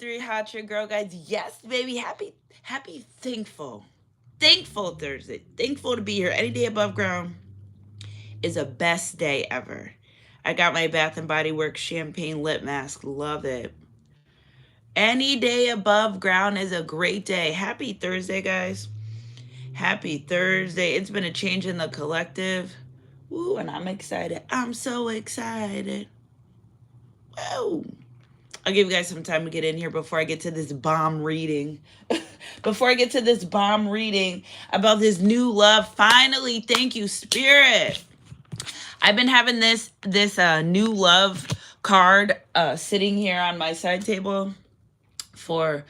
three hot your girl guys. Yes, baby. Happy, thankful Thursday. Thankful to be here. Any day above ground is a best day ever. I got my Bath and Body Works champagne lip mask. Love it. Any day above ground is a great day. Happy Thursday, guys. Happy Thursday. It's been a change in the collective. Woo, and I'm excited. I'm so excited. Whoa. I'll give you guys some time to get in here before I get to this bomb reading. Before I get to this bomb reading about this new love. Finally, thank you, Spirit. I've been having this new love card sitting here on my side table for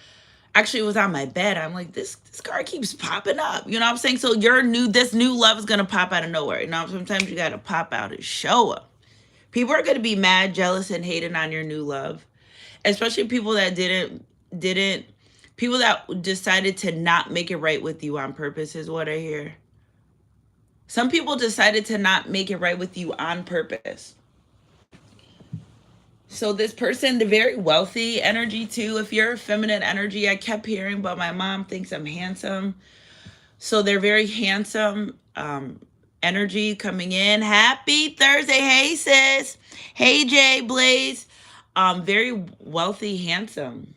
actually it was on my bed. I'm like, this card keeps popping up. You know what I'm saying? So this new love is gonna pop out of nowhere. You know, sometimes you gotta pop out and show up. People are gonna be mad, jealous, and hating on your new love. Especially people that didn't people that decided to not make it right with you on purpose is what I hear. Some people decided to not make it right with you on purpose. So this person, the very wealthy energy too, if you're a feminine energy, I kept hearing, but my mom thinks I'm handsome. So they're very handsome energy coming in. Happy Thursday. Hey, sis. Hey, Jay, Blaze. Very wealthy, handsome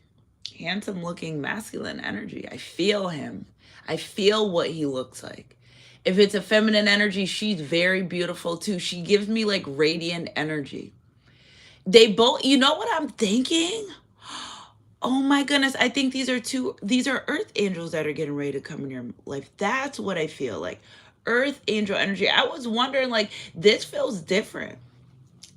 looking masculine energy. I feel him. I feel what he looks like. If it's a feminine energy, she's very beautiful too. She gives me like radiant energy. They both, you know what I'm thinking? Oh my goodness, I think these are earth angels that are getting ready to come in your life. That's what I feel like. Earth angel energy. I was wondering, like, this feels different.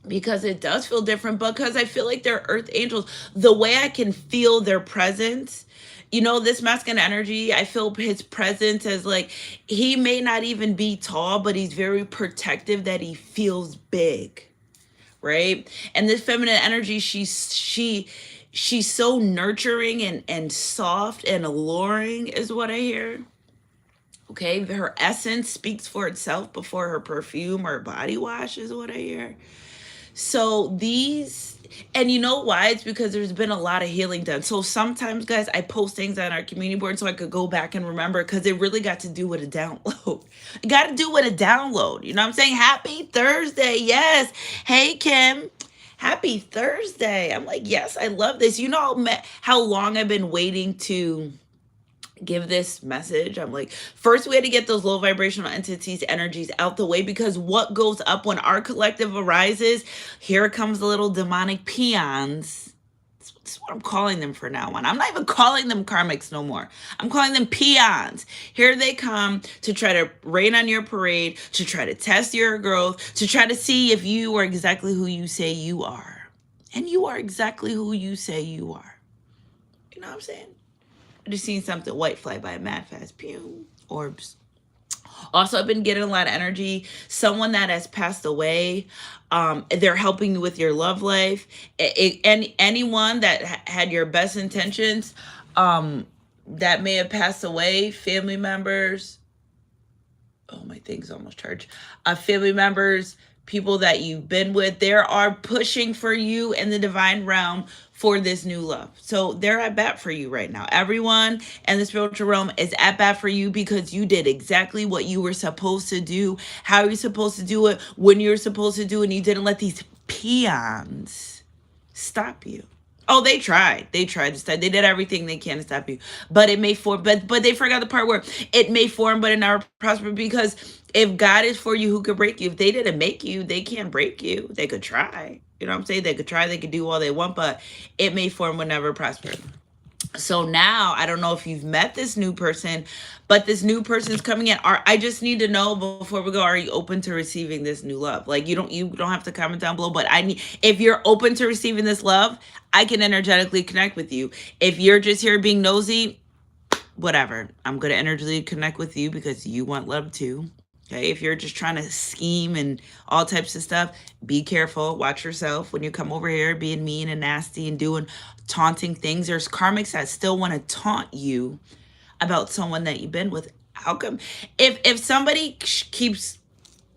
Because it does feel different, because I feel like they're earth angels. The way I can feel their presence, you know, this masculine energy, I feel his presence as like, he may not even be tall, but he's very protective, that he feels big, right? And this feminine energy, she's so nurturing and soft and alluring is what I hear. Okay, her essence speaks for itself before her perfume or body wash is what I hear. So and you know why? It's because there's been a lot of healing done. So sometimes, guys, I post things on our community board so I could go back and remember, because it really got to do with a download. It got to do with a download. You know what I'm saying? Happy Thursday. Yes. Hey, Kim. Happy Thursday. I'm like, yes, I love this. You know how long I've been waiting to give this message. I'm like, first we had to get those low vibrational entities energies out the way, because what goes up when our collective arises, here comes the little demonic peons. That's what I'm calling them for now on. I'm not even calling them karmics no more. I'm calling them peons. Here they come to try to rain on your parade, to try to test your growth, to try to see if you are exactly who you say you are. And you are exactly who you say you are. You know what I'm saying? I just seen something white fly by mad fast. Pew. Orbs. Also, I've been getting a lot of energy. Someone that has passed away. They're helping you with your love life. And anyone that had your best intentions, that may have passed away. Family members. Oh, my thing's almost charged. Family members, people that you've been with, they are pushing for you in the divine realm for this new love. So they're at bat for you right now. Everyone in the spiritual realm is at bat for you, because you did exactly what you were supposed to do, how you're supposed to do it, when you're supposed to do it, and you didn't let these peons stop you. Oh, they tried. They tried to stop. They did everything they can to stop you. But it may form, but they forgot the part where it may form, but it never prosper. Because if God is for you, who could break you? If they didn't make you, they can't break you. They could try. You know what I'm saying? They could try, they could do all they want, but it may form, but never prosper. So now, I don't know if you've met this new person, but this new person's coming in. I just need to know before we go, are you open to receiving this new love? Like, you don't have to comment down below, but if you're open to receiving this love, I can energetically connect with you. If you're just here being nosy, whatever. I'm going to energetically connect with you because you want love too. Okay, if you're just trying to scheme and all types of stuff, be careful. Watch yourself when you come over here being mean and nasty and doing taunting things. There's karmics that still want to taunt you about someone that you've been with. How come? If somebody keeps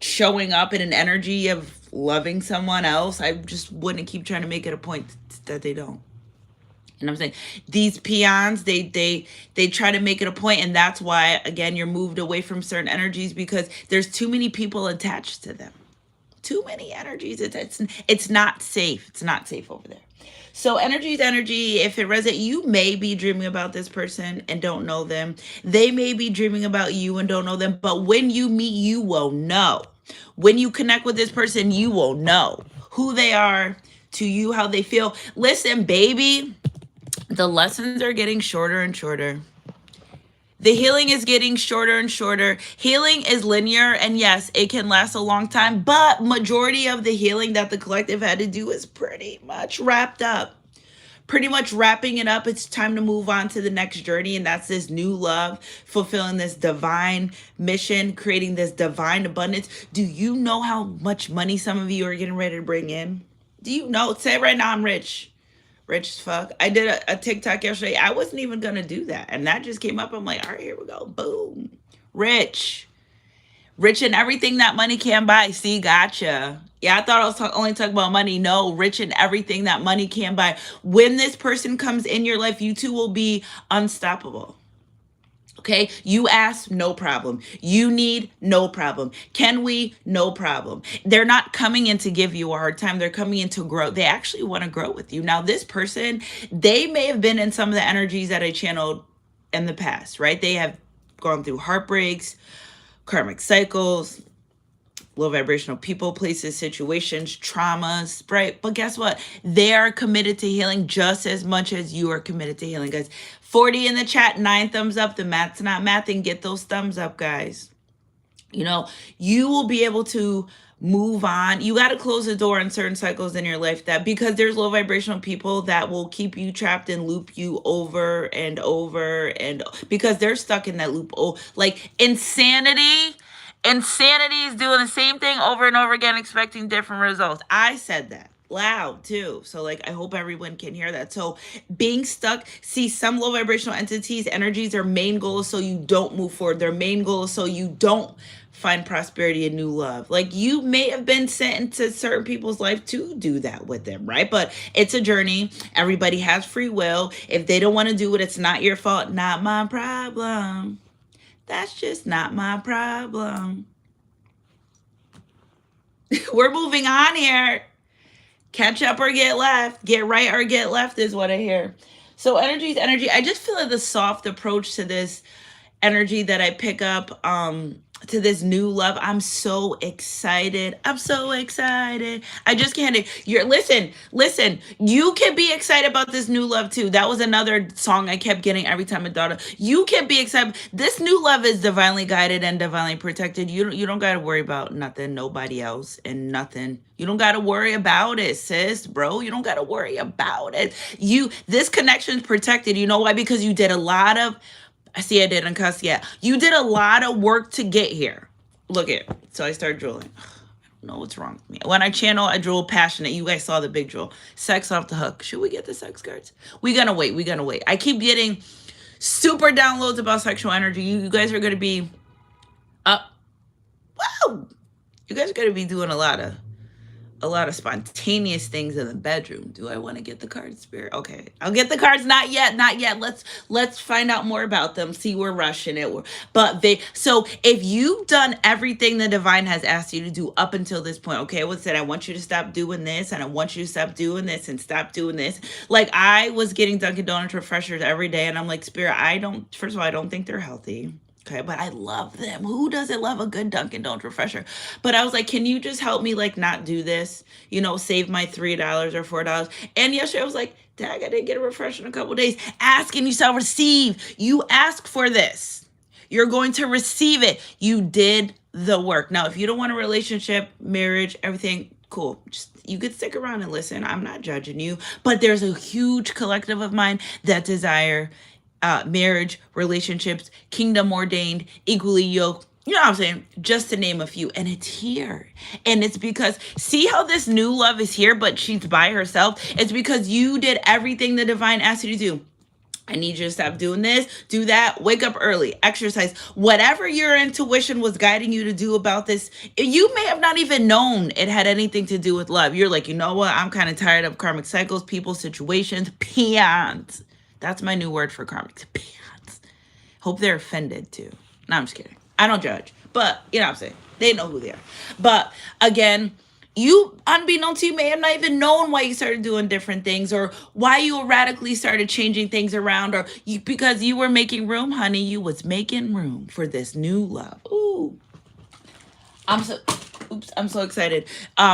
showing up in an energy of loving someone else, I just wouldn't keep trying to make it a point that they don't. You know what I'm saying? These peons, they try to make it a point, and that's why again you're moved away from certain energies because there's too many people attached to them. Too many energies. It's not safe. It's not safe over there. So energy is energy. If it resonates, you may be dreaming about this person and don't know them. They may be dreaming about you and don't know them. But when you meet, you will know. When you connect with this person, you will know who they are to you, how they feel. Listen, baby, the lessons are getting shorter and shorter. The healing is getting shorter and shorter. Healing is linear, and yes, it can last a long time, but majority of the healing that the collective had to do is pretty much wrapped up. Pretty much wrapping it up. It's time to move on to the next journey, and that's this new love, fulfilling this divine mission, creating this divine abundance. Do you know how much money some of you are getting ready to bring in? Do you know? Say right now, I'm rich. Rich as fuck. I did a TikTok yesterday. I wasn't even gonna do that, and that just came up. I'm like, all right, here we go. Boom. Rich. Rich in everything that money can buy. See, gotcha. Yeah, I thought I was only talking about money. No, rich in everything that money can buy. When this person comes in your life, you two will be unstoppable. Okay, you ask, no problem. You need, no problem. Can we? No problem. They're not coming in to give you a hard time. They're coming in to grow. They actually want to grow with you. Now, this person, they may have been in some of the energies that I channeled in the past, right? They have gone through heartbreaks, karmic cycles, low vibrational people, places, situations, traumas, right? But guess what? They are committed to healing just as much as you are committed to healing, guys. 40 in the chat, 9 thumbs up. The math's not mathing. Get those thumbs up, guys. You know, you will be able to move on. You got to close the door on certain cycles in your life that because there's low vibrational people that will keep you trapped and loop you over and over and because they're stuck in that loop. Oh, like insanity. Insanity is doing the same thing over and over again, expecting different results. I said that loud too. So like, I hope everyone can hear that. So being stuck, see some low vibrational entities, energies, their main goal is so you don't move forward. Their main goal is so you don't find prosperity and new love. Like you may have been sent into certain people's life to do that with them, right? But it's a journey. Everybody has free will. If they don't want to do it, it's not your fault. Not my problem. That's just not my problem. We're moving on here. Catch up or get left. Get right or get left is what I hear. So energy is energy. I just feel like the soft approach to this energy that I pick up to this new love. I'm so excited. I'm so excited. I just can't. Listen. You can be excited about this new love too. That was another song I kept getting every time I thought of. You can be excited. This new love is divinely guided and divinely protected. You don't got to worry about nothing, nobody else, and nothing. You don't got to worry about it, sis, bro. You don't got to worry about it. This connection's protected. You know why? Because you did a lot of. I see I didn't cuss yet. You did a lot of work to get here. Look it. So I started drooling. I don't know what's wrong with me. When I channel, I drool passionate. You guys saw the big drool. Sex off the hook. Should we get the sex cards? We're going to wait. I keep getting super downloads about sexual energy. You guys are going to be up. Wow. You guys are going to be doing a lot of spontaneous things in the bedroom. Do I want to get the cards, Spirit? Okay, I'll get the cards. Not yet. Let's find out more about them. See, we're rushing it. So if you've done everything the divine has asked you to do up until this point, okay, what's it? I want you to stop doing this, and I want you to stop doing this, and stop doing this. Like I was getting Dunkin' Donuts refreshers every day, and I'm like, Spirit, first of all, I don't think they're healthy. Okay, but I love them. Who doesn't love a good Dunkin' Donuts refresher? But I was like, can you just help me like not do this? Save my $3 or $4. And yesterday I was like, dang, I didn't get a refresher in a couple of days. Ask and you shall receive. You ask for this. You're going to receive it. You did the work. Now, if you don't want a relationship, marriage, everything, cool. You could stick around and listen. I'm not judging you. But there's a huge collective of mine that desire marriage, relationships, kingdom ordained, equally yoked, you know what I'm saying? Just to name a few. And it's here. And it's because, see how this new love is here, but she's by herself? It's because you did everything the divine asked you to do. I need you to stop doing this, do that, wake up early, exercise, whatever your intuition was guiding you to do about this. You may have not even known it had anything to do with love. You're like, you know what? I'm kind of tired of karmic cycles, people, situations, peons. That's my new word for karmic, peons. Hope they're offended too. No, I'm just kidding. I don't judge, but you know what I'm saying? They know who they are. But again, you, unbeknownst to you, may have not even known why you started doing different things, or why you radically started changing things around, or you, because you were making room, honey. You was making room for this new love. Ooh, I'm so, oops, I'm so excited.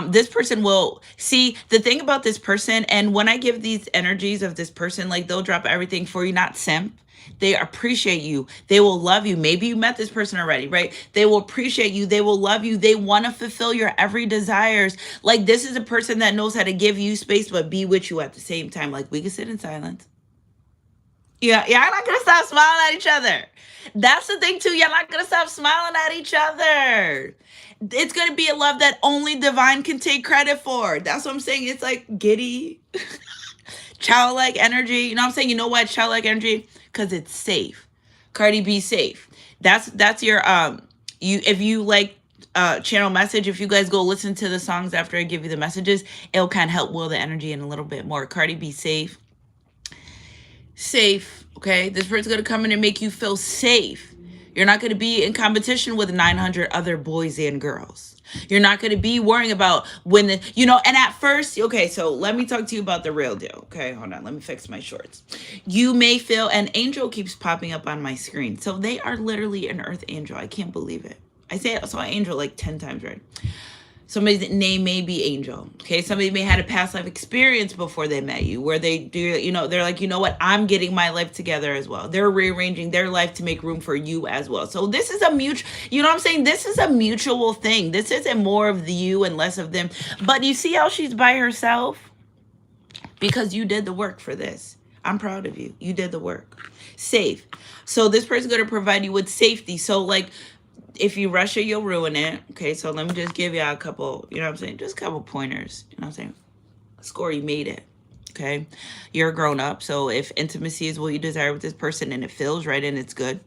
This person will see the thing about this person, and when I give these energies of this person, like they'll drop everything for you, not simp. They appreciate you. They will love you. Maybe you met this person already, right? They will appreciate you. They will love you. They want to fulfill your every desires. Like this is a person that knows how to give you space, but be with you at the same time. Like we can sit in silence. Yeah, y'all not gonna stop smiling at each other. That's the thing too. Y'all not gonna stop smiling at each other. It's gonna be a love that only divine can take credit for. That's what I'm saying. It's like giddy, childlike energy. You know what I'm saying? You know what? Childlike energy, because it's safe. Cardi B safe. That's your you, if you like channel message, if you guys go listen to the songs after I give you the messages, it'll kind of help will the energy in a little bit more. Cardi B safe. Safe, okay? This person's gonna come in and make you feel safe. You're not gonna be in competition with 900 other boys and girls. You're not gonna be worrying about when the, you know, and at first, okay, so let me talk to you about the real deal. Okay, hold on, let me fix my shorts. You may feel, an angel keeps popping up on my screen. So they are literally an earth angel. I can't believe it. I say I saw angel like 10 times, right? Somebody's name may be Angel. Okay, somebody may had a past life experience before they met you, where they do, you know, they're like, you know what, I'm getting my life together as well. They're rearranging their life to make room for you as well. So this is a mutual, you know what I'm saying? This is a mutual thing. This isn't more of the you and less of them. But you see how she's by herself? Because you did the work for this. I'm proud of you. You did the work. Safe. So this person's going to provide you with safety. So like, if you rush it, you'll ruin it. Okay, so let me just give you a couple, you know what I'm saying? Just a couple pointers, you know what I'm saying? Score, you made it. Okay, you're a grown up. So if intimacy is what you desire with this person and it feels right and it's good,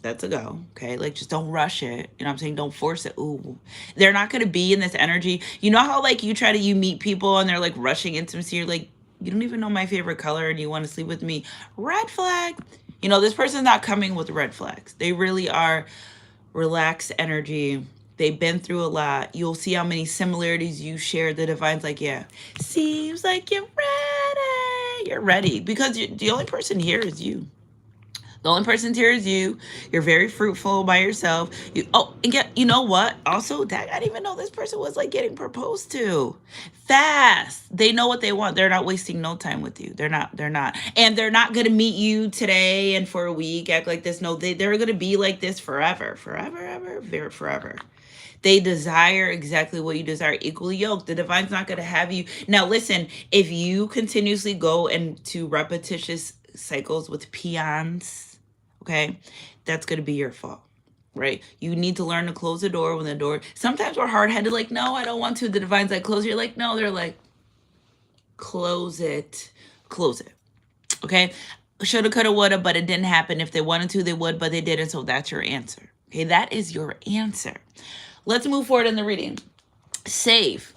that's a go. Okay, like just don't rush it. You know what I'm saying? Don't force it. Ooh, they're not going to be in this energy. You know how like you meet people and they're like rushing intimacy. You're like, you don't even know my favorite color and you want to sleep with me. Red flag. You know, this person's not coming with red flags. They really are relaxed energy. They've been through a lot. You'll see how many similarities you share. The divine's like, yeah, seems like you're ready. You're ready because the only person here is you. The only person here is you. You're very fruitful by yourself. And you know what? Also, I didn't even know this person was like getting proposed to. Fast. They know what they want. They're not wasting no time with you. They're not. And they're not going to meet you today and for a week, act like this. No, they're going to be like this forever. Forever. They desire exactly what you desire, equally yoked. The divine's not going to have you. Now, listen, if you continuously go into repetitious cycles with peons, okay, that's going to be your fault, right? You need to learn to close the door when the door, sometimes we're hard-headed, like, no, I don't want to. The divine's like, close. You're like, no, they're like, close it, okay? Shoulda, coulda, woulda, but it didn't happen. If they wanted to, they would, but they didn't, so that's your answer, okay? That is your answer. Let's move forward in the reading. Safe.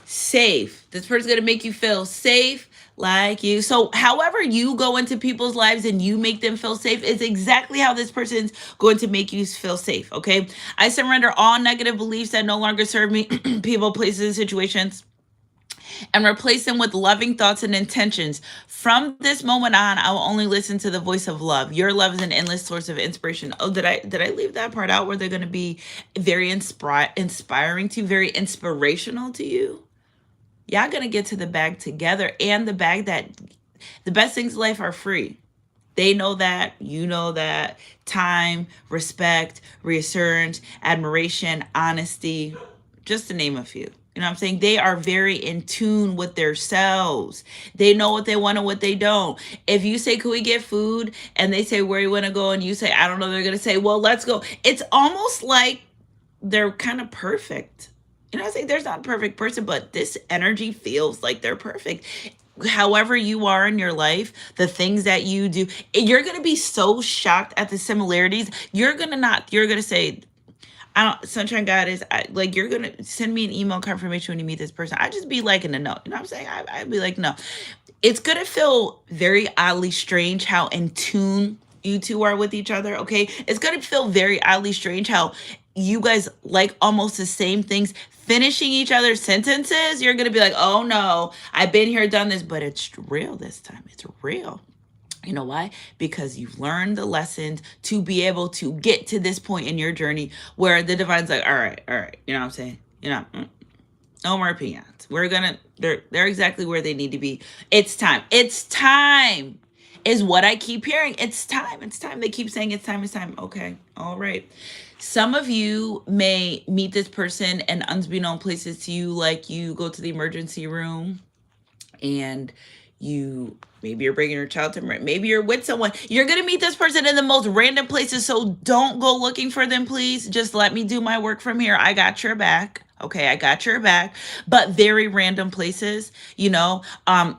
This person's going to make you feel safe, like you. So however you go into people's lives and you make them feel safe is exactly how this person's going to make you feel safe, okay? I surrender all negative beliefs that no longer serve me, people, places, and situations, and replace them with loving thoughts and intentions. From this moment on, I will only listen to the voice of love. Your love is an endless source of inspiration. Oh, did I leave that part out where they're going to be very inspiring to you, very inspirational to you? Y'all gonna get to the bag together, and the bag that the best things in life are free. They know that, you know that. Time, respect, reassurance, admiration, honesty, just to name a few. You know what I'm saying? They are very in tune with themselves. They know what they want and what they don't. If you say, can we get food? And they say, where you want to go? And you say, I don't know. They're going to say, well, let's go. It's almost like they're kind of perfect. You know what I'm saying? There's not a perfect person, but this energy feels like they're perfect. however you are in your life, the things that you do, you're going to be so shocked at the similarities. You're going to say, I don't, Sunshine Goddess, like, you're going to send me an email confirmation when you meet this person. I just be liking a no. You know what I'm saying? I'd be like, no. It's going to feel very oddly strange how in tune you two are with each other, okay? It's going to feel very oddly strange how you guys like almost the same things, finishing each other's sentences. You're going to be like, oh no, I've been here, done this, but it's real this time. It's real. You know why? Because you've learned the lessons to be able to get to this point in your journey where the divine's like, all right, you know what I'm saying? You know, no more peons. They're exactly where they need to be. It's time. It's time is what I keep hearing. It's time. It's time. They keep saying it's time. It's time. Okay. All right. Some of you may meet this person in unbeknown places to you, like you go to the emergency room and maybe you're bringing your child to, maybe you're with someone. You're going to meet this person in the most random places. So don't go looking for them, please. Just let me do my work from here. I got your back. Okay, I got your back. But very random places,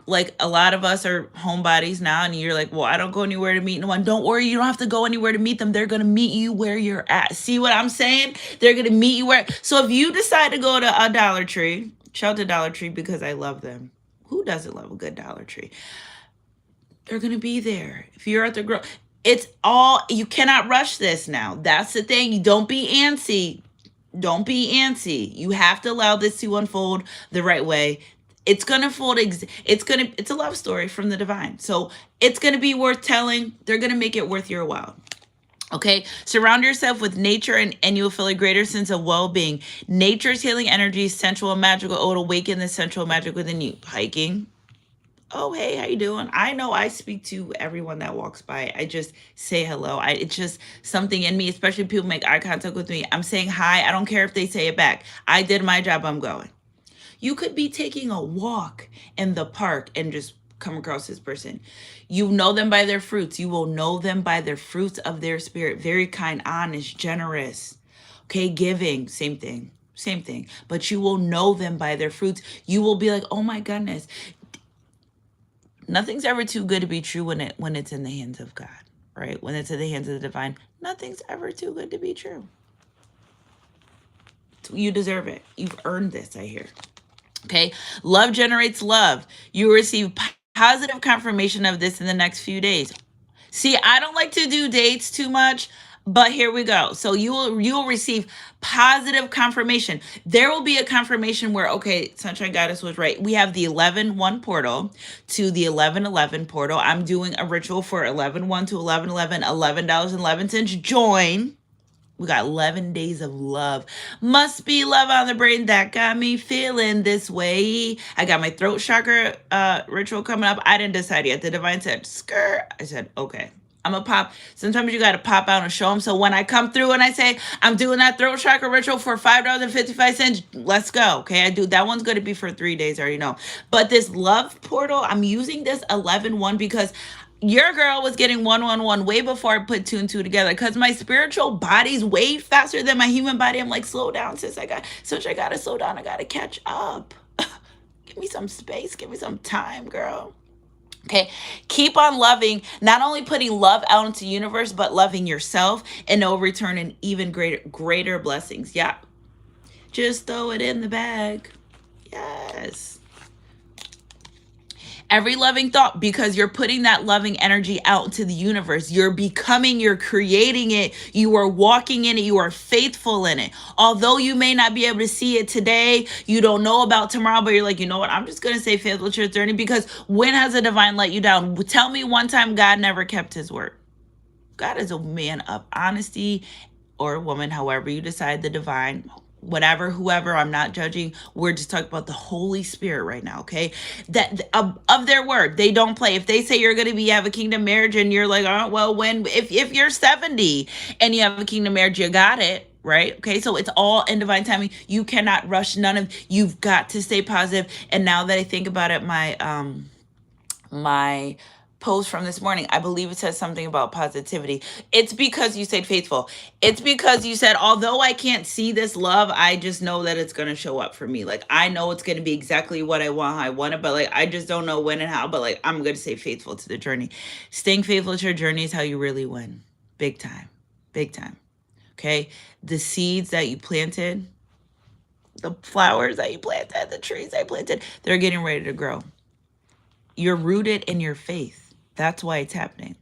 like a lot of us are homebodies now, and you're like, well, I don't go anywhere to meet no one. Don't worry, you don't have to go anywhere to meet them. They're going to meet you where you're at. See what I'm saying? They're going to meet you where. So if you decide to go to a Dollar Tree, shout to Dollar Tree because I love them. Who doesn't love a good Dollar Tree? They're going to be there. If you're at the you cannot rush this now. That's the thing. Don't be antsy. Don't be antsy. You have to allow this to unfold the right way. It's going to unfold. It's a love story from the divine. So it's going to be worth telling. They're going to make it worth your while. Okay, surround yourself with nature and you'll feel a greater sense of well-being. Nature's healing energy, sensual and magical. Oh, it'll awaken the sensual magic within you. Hiking. Oh, hey, how you doing? I know I speak to everyone that walks by. I just say hello. It's just something in me, especially if people make eye contact with me. I'm saying hi. I don't care if they say it back. I did my job. I'm going. You could be taking a walk in the park and just come across this person. You know them by their fruits. You will know them by their fruits of their spirit. Very kind, honest, generous. Okay, giving, same thing. But you will know them by their fruits. You will be like, oh my goodness. Nothing's ever too good to be true when it's in the hands of God, right? When it's in the hands of the divine, nothing's ever too good to be true. You deserve it. You've earned this, I hear. Okay, love generates love. You will receive positive confirmation of this in the next few days. See, I don't like to do dates too much, but here we go. So you will receive positive confirmation. There will be a confirmation where, okay, Sunshine Goddess was right. We have the 11-1 portal to the 11-11 portal. I'm doing a ritual for 11-1 to 11-11, $11.11. Join. We got 11 days of love. Must be love on the brain that got me feeling this way. I got my throat chakra ritual coming up. I didn't decide yet. The divine said, skirt. I said, okay. I'm a pop. Sometimes you got to pop out and show them. So when I come through and I say, I'm doing that throat chakra ritual for $5.55, let's go. Okay. I do. That one's going to be for 3 days. I already know. But this love portal, I'm using this 11-1 because your girl was getting 111 way before I put 2 and 2 together because my spiritual body's way faster than my human body. I'm like, slow down, sis. I got to slow down. I got to catch up. Give me some space. Give me some time, girl. Okay, keep on loving, not only putting love out into the universe, but loving yourself, and it'll return in even greater blessings. Yeah, just throw it in the bag. Yes. Every loving thought, because you're putting that loving energy out into the universe. You're creating it. You are walking in it. You are faithful in it. Although you may not be able to see it today, you don't know about tomorrow, but you're like, you know what? I'm just going to say faithful to your journey, because when has a divine let you down? Tell me one time God never kept his word. God is a man of honesty, or a woman, however you decide, the divine, whatever, whoever, I'm not judging. We're just talking about the Holy Spirit right now, okay? That of their word, they don't play. If they say you're going to have a kingdom marriage and you're like, oh, well, if you're 70 and you have a kingdom marriage, you got it, right? Okay, so it's all in divine timing. You cannot rush you've got to stay positive. And now that I think about it, my post from this morning. I believe it says something about positivity. It's because you stayed faithful. It's because you said, although I can't see this love, I just know that it's going to show up for me. Like, I know it's going to be exactly what I want, how I want it, but like, I just don't know when and how, but like, I'm going to stay faithful to the journey. Staying faithful to your journey is how you really win. Big time. Big time. Okay. The seeds that you planted, the flowers that you planted, the trees that you planted, they're getting ready to grow. You're rooted in your faith. That's why it's happening.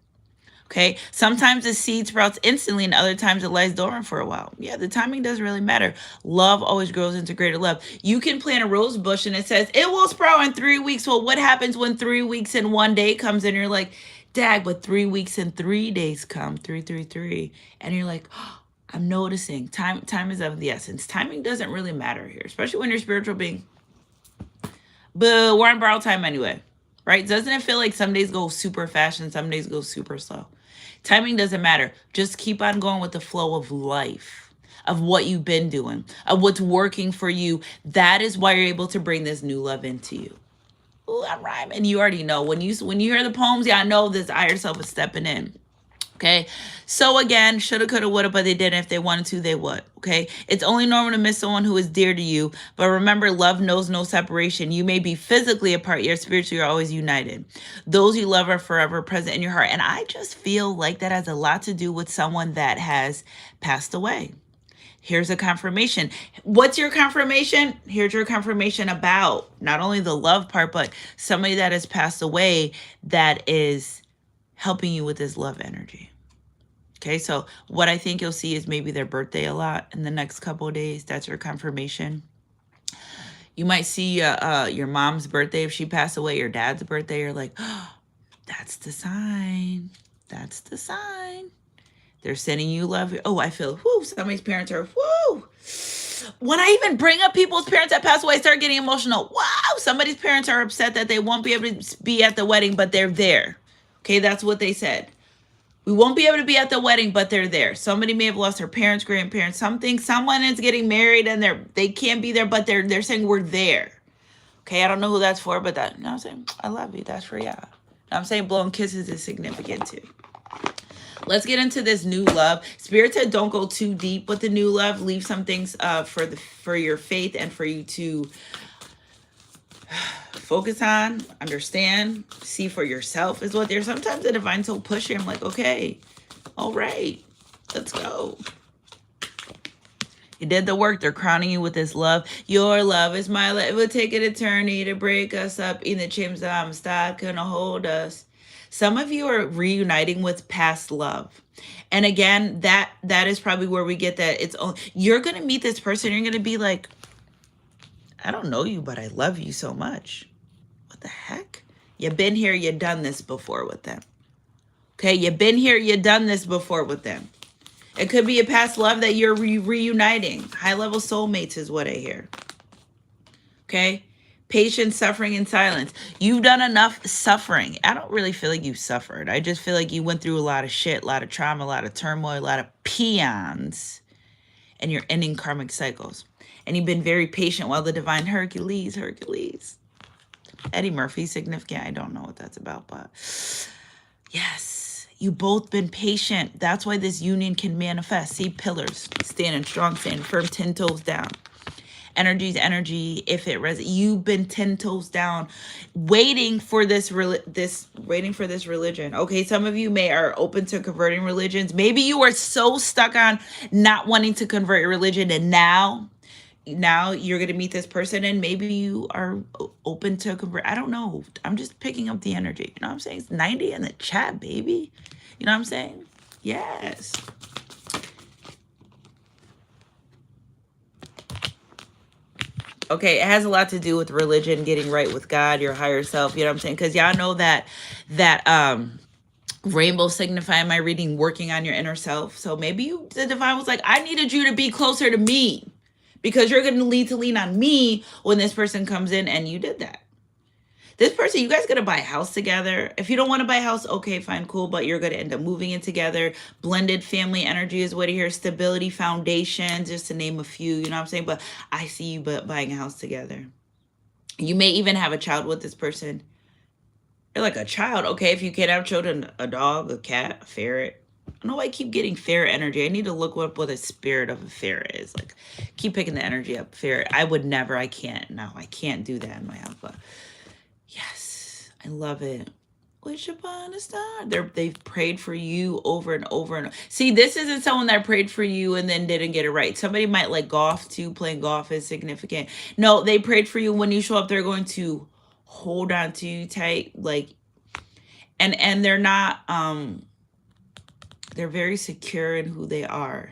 Okay. Sometimes the seed sprouts instantly and other times it lies dormant for a while. Yeah, the timing doesn't really matter. Love always grows into greater love. You can plant a rose bush and it says it will sprout in 3 weeks. Well, what happens when 3 weeks and 1 day comes and you're like, dag, but 3 weeks and 3 days come, 333. And you're like, oh, I'm noticing time is of the essence. Timing doesn't really matter here, especially when you're a spiritual being. But we're on borrowed time anyway. Right? Doesn't it feel like some days go super fast and some days go super slow? Timing doesn't matter. Just keep on going with the flow of life, of what you've been doing, of what's working for you. That is why you're able to bring this new love into you. Ooh, I'm rhyming. You already know. When you hear the poems, yeah, I know this Urself is stepping in. Okay. So again, shoulda, coulda, woulda, but they didn't. If they wanted to, they would. Okay. It's only normal to miss someone who is dear to you. But remember, love knows no separation. You may be physically apart, yet spiritually you're always united. Those you love are forever present in your heart. And I just feel like that has a lot to do with someone that has passed away. Here's a confirmation. What's your confirmation? Here's your confirmation about not only the love part, but somebody that has passed away that is helping you with this love energy. Okay, so what I think you'll see is maybe their birthday a lot in the next couple of days. That's your confirmation. You might see your mom's birthday if she passed away, your dad's birthday. You're like, oh, that's the sign. That's the sign. They're sending you love. Oh, I feel, whoo, somebody's parents are, whoo. When I even bring up people's parents that passed away, I start getting emotional. Wow, somebody's parents are upset that they won't be able to be at the wedding, but they're there. Okay, that's what they said. We won't be able to be at the wedding, but they're there. Somebody may have lost their parents, grandparents, something. Someone is getting married and they can't be there, but they're saying we're there. Okay, I don't know who that's for, but that, you know what I'm saying? I love you. That's for y'all. I'm saying blowing kisses is significant too. Let's get into this new love. Spirit said don't go too deep with the new love. Leave some things for your faith and for you to focus on, understand, see for yourself is what they're. Sometimes the divine soul push you. I'm like, okay, all right, let's go. You did the work. They're crowning you with this love. Your love is my love. It will take an eternity to break us up in the chains I'm stuck gonna hold us. Some of you are reuniting with past love. And again, that is probably where we get that. You're going to meet this person. You're going to be like, I don't know you, but I love you so much. What the heck? You've been here. You've done this before with them. Okay. You've been here. You've done this before with them. It could be a past love that you're reuniting. High level soulmates is what I hear. Okay. Patience, suffering, and silence. You've done enough suffering. I don't really feel like you suffered. I just feel like you went through a lot of shit, a lot of trauma, a lot of turmoil, a lot of peons, and you're ending karmic cycles. And you've been very patient while the divine Hercules. Eddie Murphy, significant. I don't know what that's about, but yes, you both been patient. That's why this union can manifest. See, pillars, standing strong, standing firm, 10 toes down. Energy's energy. If it resonates, you've been 10 toes down, waiting for this religion. Okay, some of you are open to converting religions. Maybe you are so stuck on not wanting to convert your religion, and now you're gonna meet this person, and maybe you are open to convert. I don't know. I'm just picking up the energy. You know what I'm saying? It's 90 in the chat, baby. You know what I'm saying? Yes. Okay, it has a lot to do with religion, getting right with God, your higher self, you know what I'm saying? Because y'all know that rainbow signifying my reading, working on your inner self. So maybe the divine was like, I needed you to be closer to me because you're going to lean on me when this person comes in, and you did that. This person, you guys going to buy a house together. If you don't want to buy a house, okay, fine, cool. But you're going to end up moving in together. Blended family energy is what you hear. Stability, foundations, just to name a few. You know what I'm saying? But I see you buying a house together. You may even have a child with this person. You're like a child. Okay, if you can't have children, a dog, a cat, a ferret. I don't know why I keep getting ferret energy. I need to look up what a spirit of a ferret is. Like, keep picking the energy up. Ferret. I would never. I can't. No, I can't do that in my house. But yes, I love it. Wish upon a star. They've prayed for you over and over and see. This isn't someone that prayed for you and then didn't get it right. Somebody might like golf too. Playing golf is significant. No, they prayed for you. When you show up, they're going to hold on to you tight, like, and they're not. They're very secure in who they are.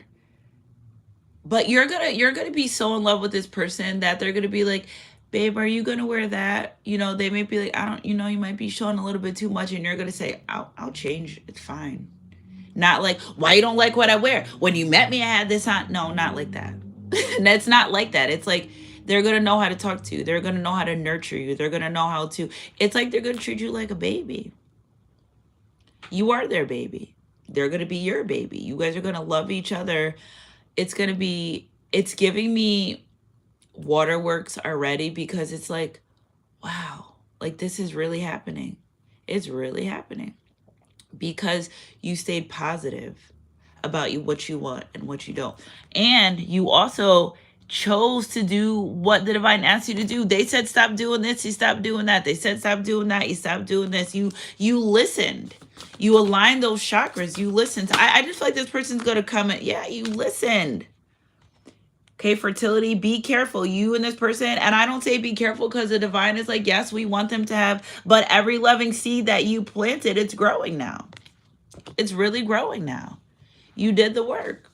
But you're gonna be so in love with this person that they're gonna be like, babe, are you gonna wear that? You know, they may be like, I don't, you know, you might be showing a little bit too much, and you're gonna say, I'll change. It's fine. Not like, why you don't like what I wear? When you met me, I had this on. No, not like that. That's not like that. It's like they're gonna know how to talk to you. They're gonna know how to nurture you. They're gonna know how to. It's like they're gonna treat you like a baby. You are their baby. They're gonna be your baby. You guys are gonna love each other. It's giving me waterworks already, because it's like, wow, like this is really happening. It's really happening because you stayed positive about what you want and what you don't. And you also chose to do what the divine asked you to do. They said, stop doing this. You stopped doing that. They said, stop doing that. You stopped doing this. You listened. You aligned those chakras. You listened. I just feel like this person's going to come and, yeah, you listened. Okay, fertility, be careful. You and this person, and I don't say be careful because the divine is like, yes, we want them to have, but every loving seed that you planted, it's growing now. It's really growing now. You did the work.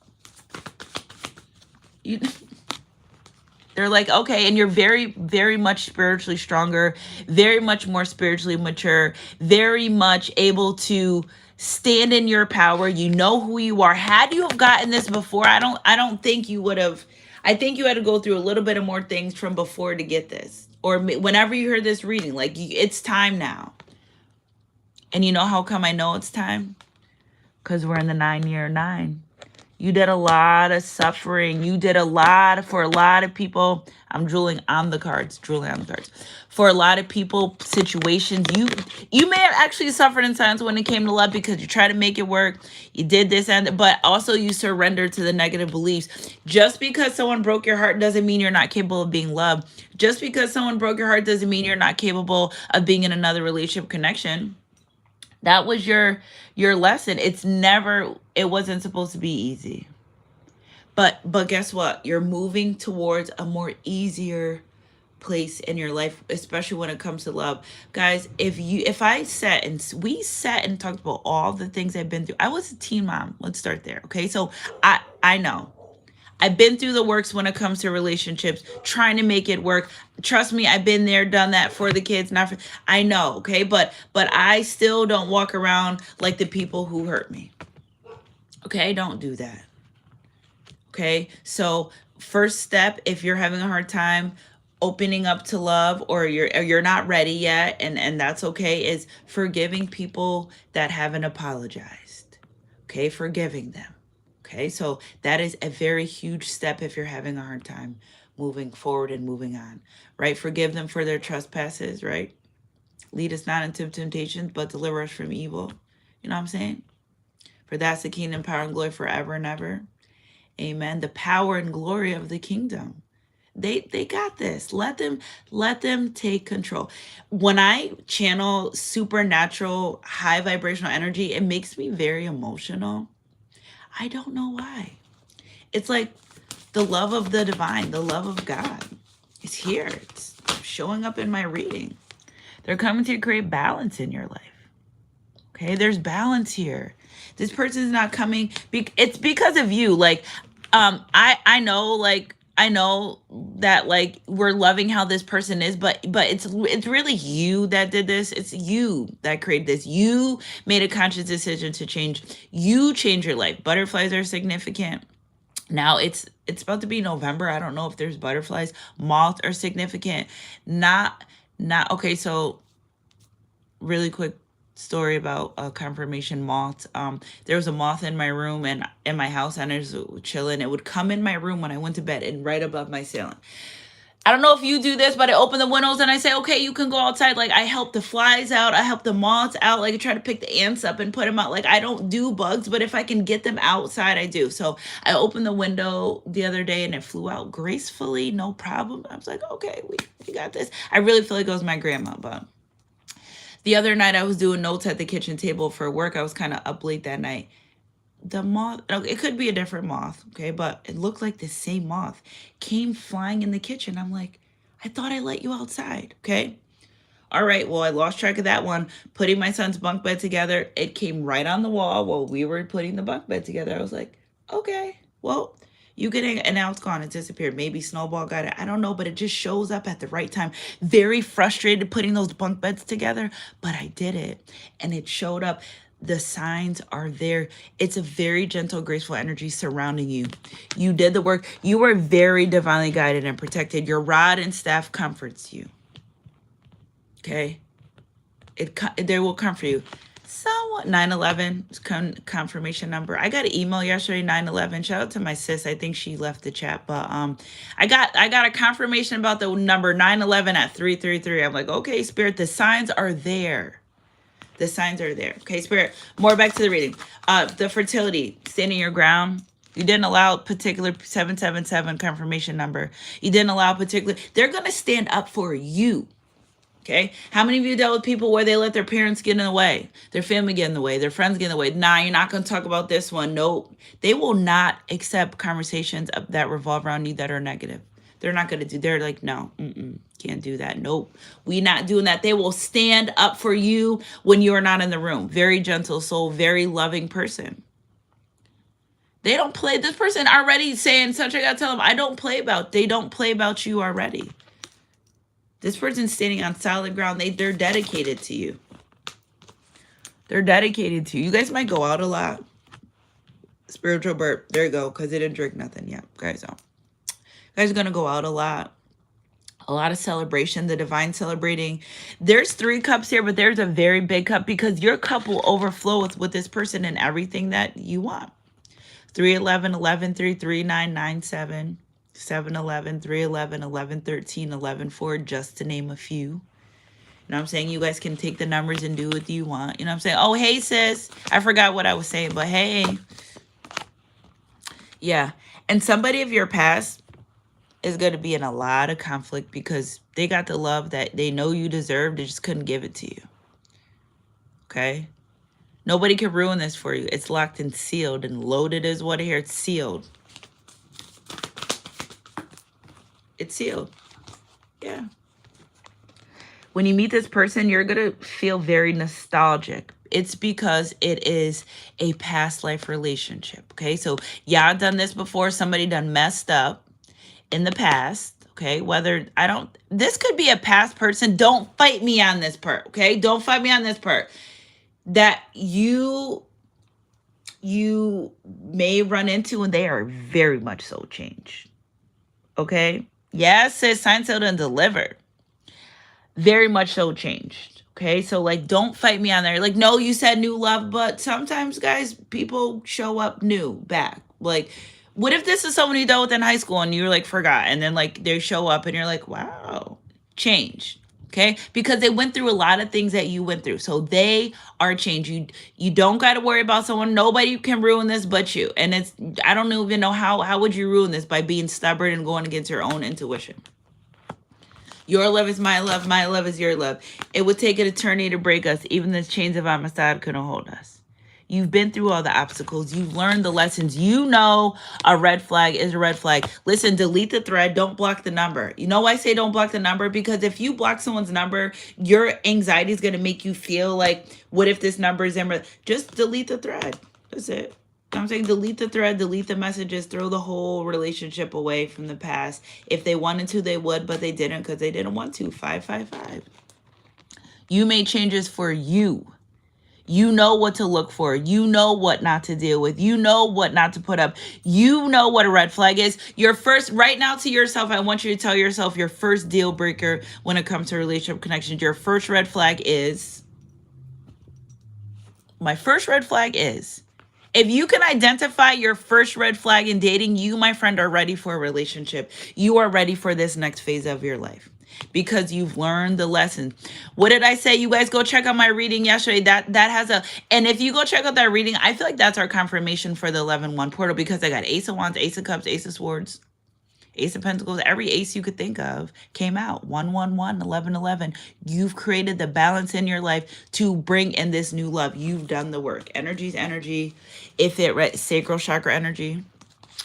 They're like, okay, and you're very, very much spiritually stronger, very much more spiritually mature, very much able to stand in your power. You know who you are. Had you have gotten this before, I don't think you would have. I think you had to go through a little bit of more things from before to get this. Or whenever you heard this reading, like, it's time now. And you know how come I know it's time? Because we're in the 9-year 9. You did a lot of suffering. You did a lot for a lot of people. I'm drooling on the cards. For a lot of people, situations, you may have actually suffered in silence when it came to love, because you tried to make it work. You did this, but also you surrendered to the negative beliefs. Just because someone broke your heart doesn't mean you're not capable of being loved. Just because someone broke your heart doesn't mean you're not capable of being in another relationship connection. That was your lesson. It wasn't supposed to be easy. But guess what? You're moving towards a more easier place in your life, especially when it comes to love. Guys, if we sat and talked about all the things I've been through. I was a teen mom. Let's start there. Okay. So I know. I've been through the works when it comes to relationships, trying to make it work. Trust me, I've been there, done that for the kids. I know, okay? But I still don't walk around like the people who hurt me. Okay? Don't do that. Okay? So first step, if you're having a hard time opening up to love, or you're not ready yet, and that's okay, is forgiving people that haven't apologized. Okay? Forgiving them. Okay, so that is a very huge step if you're having a hard time moving forward and moving on, right? Forgive them for their trespasses, right? Lead us not into temptation, but deliver us from evil. You know what I'm saying? For that's the kingdom, power, and glory forever and ever. Amen. The power and glory of the kingdom. They got this. Let them take control. When I channel supernatural, high vibrational energy, it makes me very emotional. I don't know why. It's like the love of the divine, the love of God is here. It's showing up in my reading. They're coming to create balance in your life. Okay, there's balance here. This person is not coming. It's because of you. Like, I know that, like, we're loving how this person is, but it's really you that did this. It's you that created this. You made a conscious decision to change. You change your life. Butterflies are significant. Now it's about to be November. I don't know if there's butterflies. Moths are significant. Not okay. So really quick story about confirmation moths. There was a moth in my room and in my house, and I was chilling. It would come in my room when I went to bed and right above my ceiling. I don't know if you do this, but I open the windows and I say, okay, you can go outside. Like, I help the flies out. I help the moths out. Like, I try to pick the ants up and put them out. Like, I don't do bugs, but if I can get them outside, I do. So I opened the window the other day and it flew out gracefully. No problem. I was like, okay, we got this. I really feel like it was my grandma, but the other night I was doing notes at the kitchen table for work. I was kind of up late that night. The moth, it could be a different moth, okay, but it looked like the same moth came flying in the kitchen. I'm like, I thought I let you outside, okay? All right, well, I lost track of that one. Putting my son's bunk bed together, it came right on the wall while we were putting the bunk bed together. I was like, okay, well, you getting, and now it's gone. It disappeared. Maybe Snowball got it. I don't know, but it just shows up at the right time. Very frustrated putting those bunk beds together, but I did it, and it showed up. The signs are there. It's a very gentle, graceful energy surrounding you. You did the work. You are very divinely guided and protected. Your rod and staff comforts you. Okay? They will comfort you. Someone, 911 confirmation number. I got an email yesterday, 911. Shout out to my sis. I think she left the chat, but I got a confirmation about the number 911 at 333. I'm like, okay, Spirit, the signs are there. The signs are there. Okay, Spirit, more back to the reading. The fertility, standing your ground. You didn't allow particular 777 confirmation number. You didn't allow particular. They're going to stand up for you. Okay. How many of you dealt with people where they let their parents get in the way, their family get in the way, their friends get in the way? Nah, you're not going to talk about this one. Nope. They will not accept conversations that revolve around you that are negative. They're not going to do. They're like, no, can't do that. Nope. We not doing that. They will stand up for you when you are not in the room. Very gentle soul, very loving person. They don't play. This person already saying such. I got to tell them, they don't play about you already. This person's standing on solid ground. They're dedicated to you. They're dedicated to you. You guys might go out a lot. Spiritual burp. There you go. Because they didn't drink nothing yet. Guys don't. You guys are going to go out a lot. A lot of celebration, the divine celebrating. There's 3 cups here, but there's a very big cup because your cup will overflow with this person and everything that you want. 311, 11, 3, 3, 9, 9, 7, 7, 11, 3, 11, 11, 13, 11, 4, just to name a few. You know what I'm saying? You guys can take the numbers and do what you want. You know what I'm saying? Oh, hey, sis. I forgot what I was saying, but hey. Yeah. And somebody of your past is going to be in a lot of conflict because they got the love that they know you deserve. They just couldn't give it to you. Okay? Nobody can ruin this for you. It's locked and sealed and loaded is what I hear. It's sealed. It's sealed. Yeah. When you meet this person, you're going to feel very nostalgic. It's because it is a past life relationship. Okay? So, yeah, I've done this before. Somebody done messed up in the past, okay? This could be a past person. Don't fight me on this part, okay? Don't fight me on this part. That you may run into and they are very much so changed, okay? Yes, sis, signed, sealed, and delivered. Very much so changed, okay? So, like, don't fight me on there. Like, no, you said new love, but sometimes, guys, people show up new back. Like, what if this is someone you dealt with in high school and you're like, forgot, and then like they show up and you're like, wow, change. Okay? Because they went through a lot of things that you went through. So they are changed. You don't got to worry about someone. Nobody can ruin this but you. And I don't even know how would you ruin this by being stubborn and going against your own intuition. Your love is my love is your love. It would take an eternity to break us. Even the chains of Amistad couldn't hold us. You've been through all the obstacles. You've learned the lessons. You know a red flag is a red flag. Listen, delete the thread. Don't block the number. You know why I say don't block the number? Because if you block someone's number, your anxiety is going to make you feel like, what if this number is in? Just delete the thread. That's it. I'm saying delete the thread, delete the messages, throw the whole relationship away from the past. If they wanted to, they would, but they didn't because they didn't want to. 555. You made changes for you. You know what to look for. You know what not to deal with. You know what not to put up. You know what a red flag is. Your first, right now to yourself, I want you to tell yourself your first deal breaker when it comes to relationship connections. Your first red flag is, my first red flag is If you can identify your first red flag in dating, you, my friend, are ready for a relationship. You are ready for this next phase of your life because you've learned the lesson. What did I say? You guys go check out my reading yesterday. That has a, and if you go check out that reading, I feel like that's our confirmation for the 11-1 portal, because I got Ace of Wands, Ace of Cups, Ace of Swords, Ace of Pentacles, every ace you could think of came out. 111, 1111. You've created the balance in your life to bring in this new love. You've done the work. Energy's energy. If it sacral chakra energy.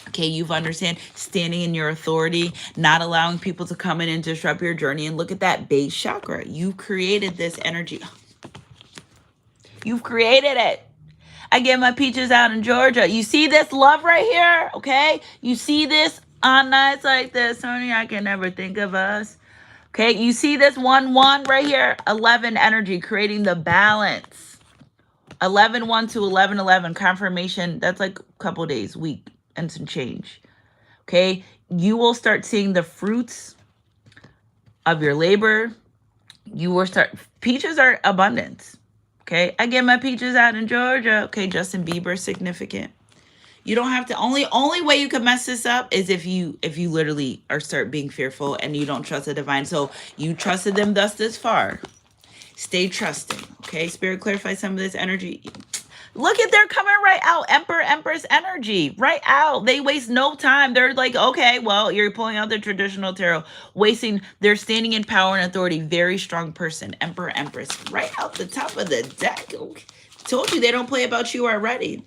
Okay, you've understand standing in your authority, not allowing people to come in and disrupt your journey. And look at that base chakra. You've created this energy. You've created it. I get my peaches out in Georgia. You see this love right here? Okay, you see this on nights like this, honey, I can never think of us. Okay, you see this 1-1 right here? 11 energy, creating the balance. 11-1 to 11-11, confirmation. That's like a couple days, week, and some change. Okay, you will start seeing the fruits of your labor. You will start, peaches are abundance. Okay, I get my peaches out in Georgia. Okay, Justin Bieber, significant. You don't have to, only way you can mess this up is if you literally start being fearful and you don't trust the divine. So you trusted them thus this far. Stay trusting. Okay. Spirit, clarify some of this energy. Look at, they're coming right out. Emperor, Empress energy right out. They waste no time. They're like, okay, well, you're pulling out the traditional tarot, they're standing in power and authority. Very strong person. Emperor, Empress right out the top of the deck. Okay. Told you they don't play about you already.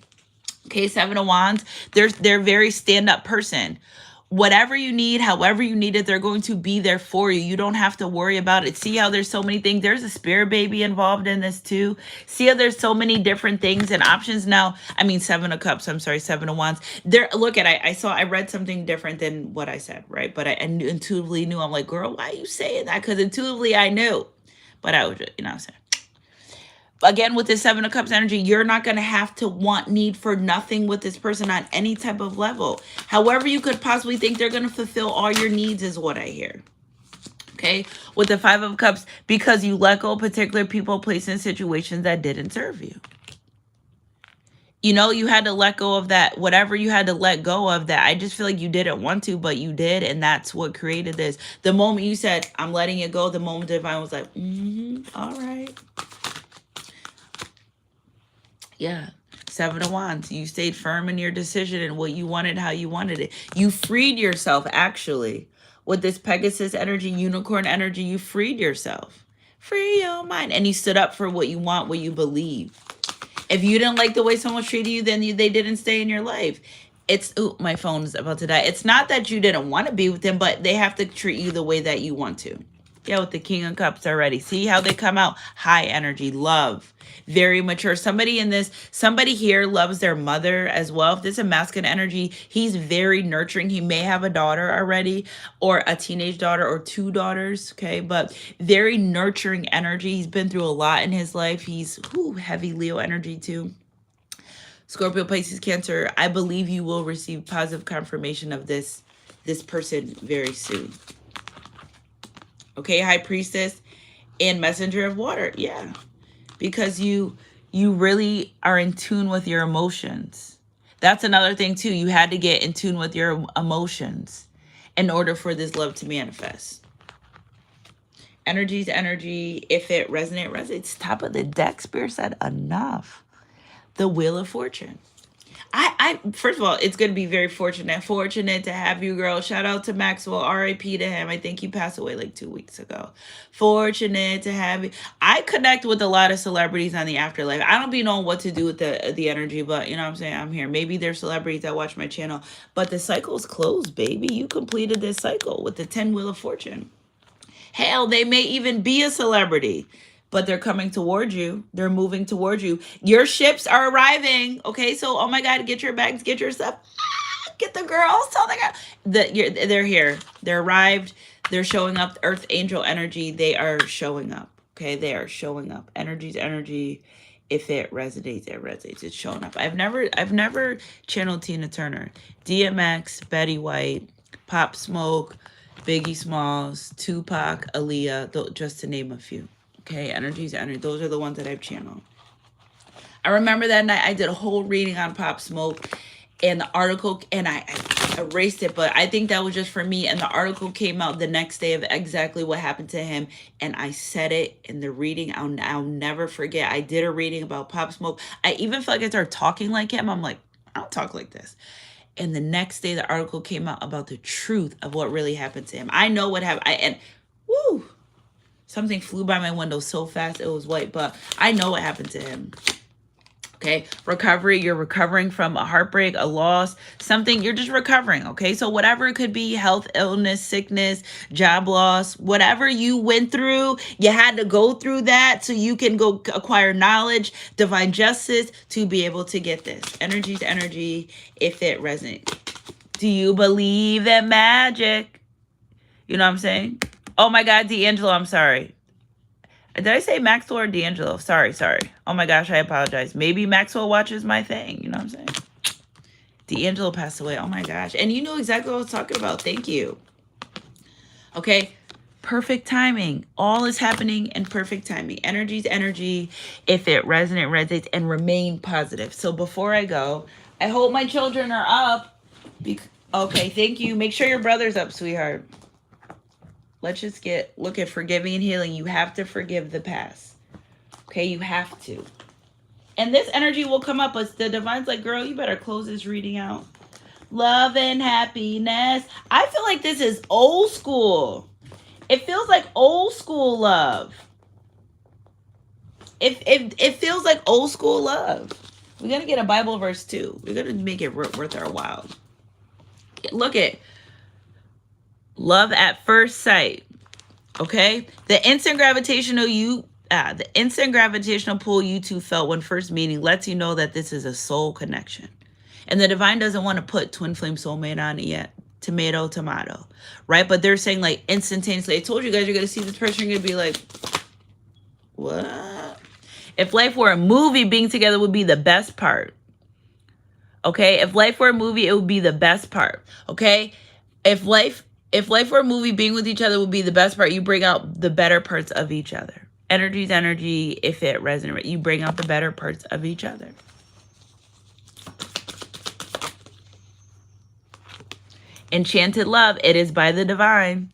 Okay, 7 of Wands, they're very stand-up person. Whatever you need, however you need it, they're going to be there for you. You don't have to worry about it. See how there's so many things. There's a spirit baby involved in this too. See how there's so many different things and options now. I mean, 7 of Cups, I'm sorry, 7 of Wands. Look at, I read something different than what I said, right? But I intuitively knew. I'm like, girl, why are you saying that? Because intuitively I knew. But I was just, you know what I'm saying? Again, with this 7 of Cups energy, you're not going to have to need for nothing with this person on any type of level. However you could possibly think they're going to fulfill all your needs is what I hear. Okay? With the 5 of Cups, because you let go of particular people, places, and situations that didn't serve you. You know, you had to let go of that, whatever you had to let go of that. I just feel like you didn't want to, but you did. And that's what created this. The moment you said, I'm letting it go, the moment the divine was like, all right. Yeah. 7 of Wands. You stayed firm in your decision and what you wanted, how you wanted it. You freed yourself, actually. With this Pegasus energy, unicorn energy, you freed yourself. Free your mind. And you stood up for what you want, what you believe. If you didn't like the way someone treated you, then they didn't stay in your life. My phone's about to die. It's not that you didn't want to be with them, but they have to treat you the way that you want to. Yeah, with the King of Cups already. See how they come out? High energy, love, very mature. Somebody here loves their mother as well. If this is a masculine energy, he's very nurturing. He may have a daughter already, or a teenage daughter, or 2 daughters, okay? But very nurturing energy. He's been through a lot in his life. He's heavy Leo energy too. Scorpio, Pisces, Cancer. I believe you will receive positive confirmation of this person very soon. Okay, High Priestess and Messenger of Water. Yeah, because you really are in tune with your emotions. That's another thing too. You had to get in tune with your emotions in order for this love to manifest. Energy's energy. If it resonates. Top of the deck. Spirit said enough. The Wheel of Fortune. I first of all, it's going to be very fortunate to have you, girl. Shout out to Maxwell, R.I.P. to him. I think he passed away like 2 weeks ago. Fortunate to have you. I connect with a lot of celebrities on the afterlife. I don't be knowing what to do with the energy, but you know what I'm saying? I'm here. Maybe there's celebrities that watch my channel, but the cycle's closed, baby. You completed this cycle with the 10 Wheel of Fortune. Hell, they may even be a celebrity, but they're coming towards you. They're moving towards you. Your ships are arriving. Okay, so, oh my God, get your bags, get your stuff. Get the girls. Tell the girls. They're here. They're arrived. They're showing up. Earth angel energy. They are showing up. Okay, they are showing up. Energy's energy. If it resonates, it resonates. It's showing up. I've never channeled Tina Turner. DMX, Betty White, Pop Smoke, Biggie Smalls, Tupac, Aaliyah, just to name a few. Okay, energy's energy. Those are the ones that I've channeled. I remember that night I did a whole reading on Pop Smoke and the article, and I erased it, but I think that was just for me. And the article came out the next day of exactly what happened to him. And I said it in the reading. I'll never forget. I did a reading about Pop Smoke. I even felt like I started talking like him. I'm like, I don't talk like this. And the next day, the article came out about the truth of what really happened to him. I know what happened. And woo, something flew by my window so fast it was white, but I know what happened to him. Okay, recovery, you're recovering from a heartbreak, a loss, something, you're just recovering, okay? So whatever it could be, health, illness, sickness, job loss, whatever you went through, you had to go through that so you can go acquire knowledge, divine justice to be able to get this. Energy to energy, if it resonates. Do you believe in magic? You know what I'm saying? Oh my God, D'Angelo, I'm sorry. Did I say Maxwell or D'Angelo? Sorry. Oh my gosh, I apologize. Maybe Maxwell watches my thing. You know what I'm saying? D'Angelo passed away. Oh my gosh. And you know exactly what I was talking about. Thank you. Okay. Perfect timing. All is happening in perfect timing. Energy's energy. If it resonates, and remain positive. So before I go, I hope my children are up. Okay, thank you. Make sure your brother's up, sweetheart. Let's just look at forgiving and healing. You have to forgive the past. Okay, you have to. And this energy will come up, but the divine's like, girl, you better close this reading out. Love and happiness. I feel like this is old school. It feels like old school love. It feels like old school love. We're going to get a Bible verse too. We're going to make it worth our while. Look at love at first sight. Okay? The instant gravitational pull you two felt when first meeting lets you know that this is a soul connection. And the divine doesn't want to put twin flame soulmate on it yet. Tomato, right? But they're saying like instantaneously. I told you guys you're going to see this person. You're going to be like, what? If life were a movie, being together would be the best part. Okay? If life were a movie, it would be the best part. Okay? If life were a movie, being with each other would be the best part. You bring out the better parts of each other. Energy's energy. If it resonates, you bring out the better parts of each other. Enchanted love. It is by the divine.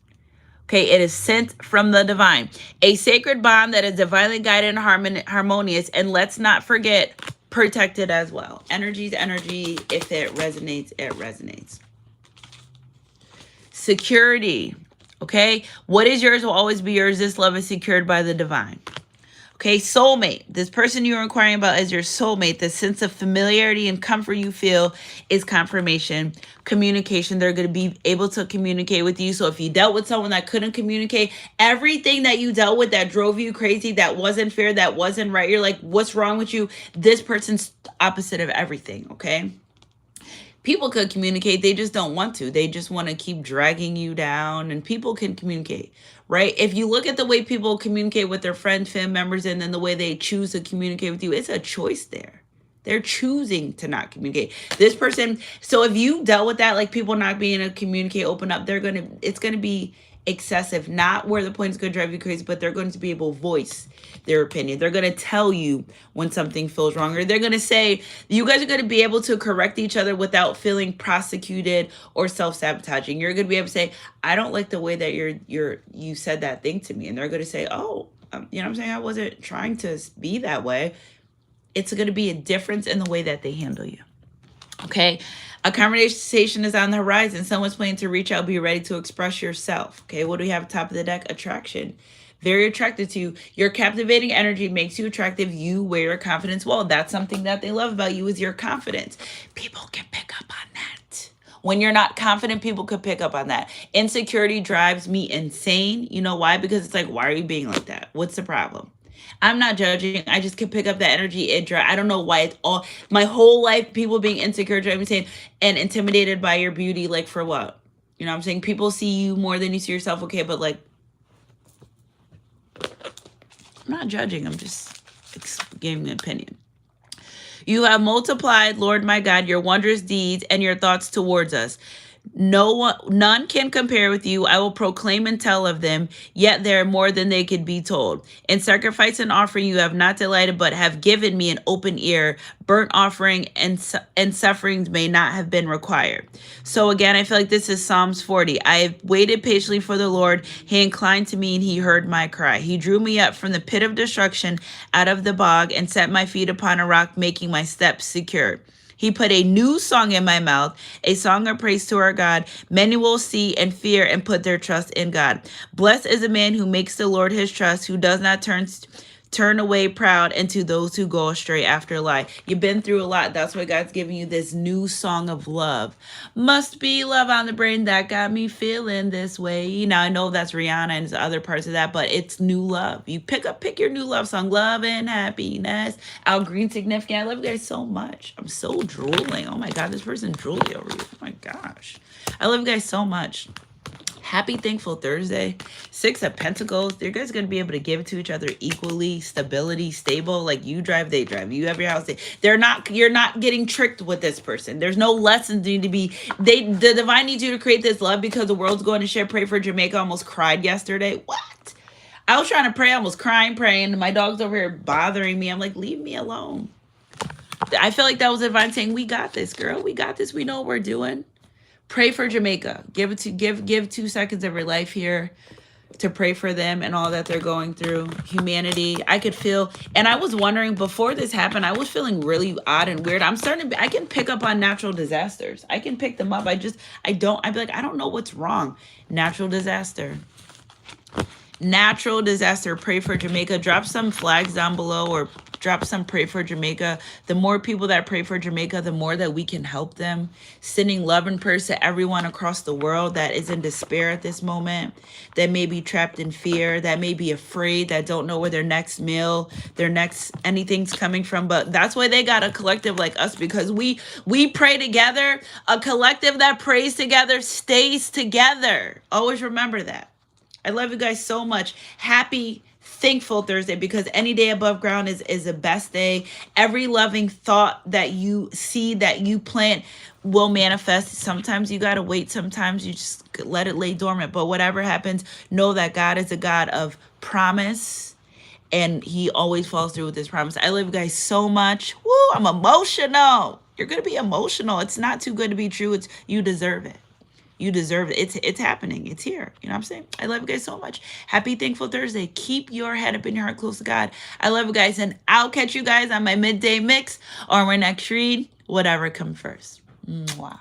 Okay, it is sent from the divine. A sacred bond that is divinely guided and harmonious. And let's not forget, protected as well. Energy's energy. If it resonates, it resonates. Security. Okay, what is yours will always be yours. This love is secured by the divine. Okay, soulmate. This person you're inquiring about is your soulmate. The sense of familiarity and comfort you feel is confirmation. Communication. They're going to be able to communicate with you. So if you dealt with someone that couldn't communicate, everything that you dealt with that drove you crazy, that wasn't fair, that wasn't right, you're like, what's wrong with you? This person's opposite of everything, okay? People could communicate. They just don't want to. They just want to keep dragging you down. And people can communicate, right? If you look at the way people communicate with their friends, family members, and then the way they choose to communicate with you, it's a choice there. They're choosing to not communicate. This person, so if you dealt with that, like people not being able to communicate, open up, it's going to be excessive. Not where the point is going to drive you crazy, but they're going to be able to voice their opinion. They're going to tell you when something feels wrong, or they're going to say, you guys are going to be able to correct each other without feeling prosecuted or self-sabotaging. You're going to be able to say, I don't like the way that you said that thing to me. And they're going to say, oh, you know what I'm saying? I wasn't trying to be that way. It's going to be a difference in the way that they handle you. Okay. A conversation is on the horizon. Someone's planning to reach out. Be ready to express yourself. Okay. What do we have at the top of the deck? Attraction. Very attracted to you. Your captivating energy makes you attractive. You wear your confidence well. That's something that they love about you is your confidence. People can pick up on that. When you're not confident, people could pick up on that. Insecurity drives me insane. You know why? Because it's like, why are you being like that? What's the problem? I'm not judging. I just can pick up that energy. I don't know why it's all my whole life. People being insecure, driving me insane, and intimidated by your beauty. Like for what? You know what I'm saying? People see you more than you see yourself. Okay, but like, I'm not judging. I'm just giving an opinion. You have multiplied, Lord my God, your wondrous deeds and your thoughts towards us. None can compare with you. I will proclaim and tell of them, yet they are more than they could be told. In sacrifice and offering you have not delighted, but have given me an open ear. Burnt offering and sufferings may not have been required. So again, I feel like this is Psalms 40. I have waited patiently for the Lord. He inclined to me and he heard my cry. He drew me up from the pit of destruction, out of the bog, and set my feet upon a rock, making my steps secure. He put a new song in my mouth, a song of praise to our God. Many will see and fear and put their trust in God. Blessed is the man who makes the Lord his trust, who does not turn away proud, and to those who go astray after a lie. You've been through a lot. That's why God's giving you this new song of love. Must be love on the brain that got me feeling this way. Now I know that's Rihanna and other parts of that, but it's new love. You pick your new love song, Love and Happiness. Al Green, Significant. I love you guys so much. I'm so drooling. Oh my God, this person drooling over you. Oh my gosh. I love you guys so much. Happy Thankful Thursday. 6 of Pentacles. You guys are going to be able to give to each other equally. Stability, stable. Like you drive, they drive. You have your house. You're not getting tricked with this person. There's no lessons need to be. The divine needs you to create this love because the world's going to shit. Pray for Jamaica. Almost cried yesterday. What? I was trying to pray. I was praying. My dog's over here bothering me. I'm like, leave me alone. I feel like that was divine saying, we got this, girl. We got this. We know what we're doing. Pray for Jamaica. Give 2 seconds of your life here to pray for them and all that they're going through. Humanity. I could feel, and I was wondering before this happened, I was feeling really odd and weird. I can pick up on natural disasters. I can pick them up. I'd be like, I don't know what's wrong. Natural disaster. Natural disaster. Pray for Jamaica. Drop some flags down below or drop some pray for Jamaica. The more people that pray for Jamaica, the more that we can help them. Sending love and prayers to everyone across the world that is in despair at this moment, that may be trapped in fear, that may be afraid, that don't know where their next meal, anything's coming from. But that's why they got a collective like us, because we pray together. A collective that prays together stays together. Always remember that. I love you guys so much. Happy Thankful Thursday, because any day above ground is the best day. Every loving thought that you see, that you plant, will manifest. Sometimes you got to wait. Sometimes you just let it lay dormant. But whatever happens, know that God is a God of promise, and he always follows through with his promise. I love you guys so much. Woo, I'm emotional. You're going to be emotional. It's not too good to be true. You deserve it. You deserve it. It's happening. It's here. You know what I'm saying? I love you guys so much. Happy Thankful Thursday. Keep your head up and your heart close to God. I love you guys, and I'll catch you guys on my midday mix or my next read. Whatever comes first. Mwah.